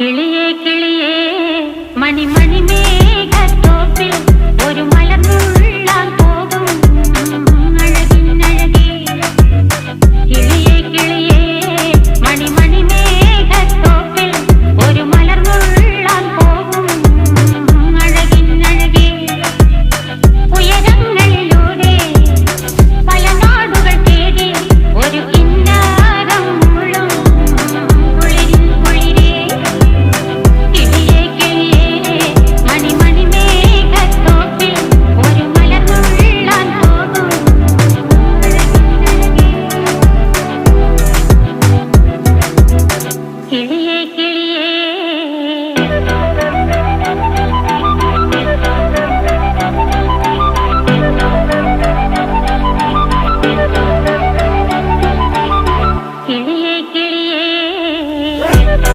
കിളിയേ കിളിയേ മണിമണി മേഘത്തോപ്പിൽ ഒരു മലർന്നുള്ളാൻ പോകും അഴകിനഴകേ. കിളിയേ കിളിയേ മണിമണി മേഘത്തോപ്പിൽ ഒരു മലർന്നുള്ളാൻ പോകും അഴകിനഴകേ. ഉയരങ്ങളിലൂടെ പല നാടുകൾ തേടി ഒരു കിന്നാരം മുഴും കുളിരിൻ കുളിരേ. കിളിയേ കിളിയേ മണിമണി മേഘത്തോപ്പിൽ ഒരു മലർന്നുള്ളാൻ പോകും അഴകിനഴകേ. കിളിയേ